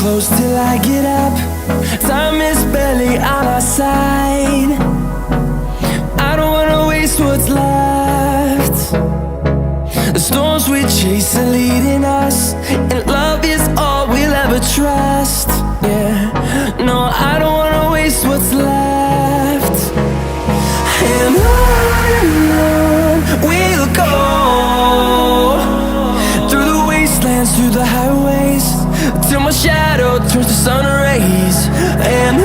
close till I get up. Time is barely on our side. I don't wanna waste what's left. The storms we chase are leading us, and love is all we'll ever trust. Yeah, no, I don't wanna waste what's left. And on we'll go, through the wastelands, through the highways, till my shadow turns to sun rays. And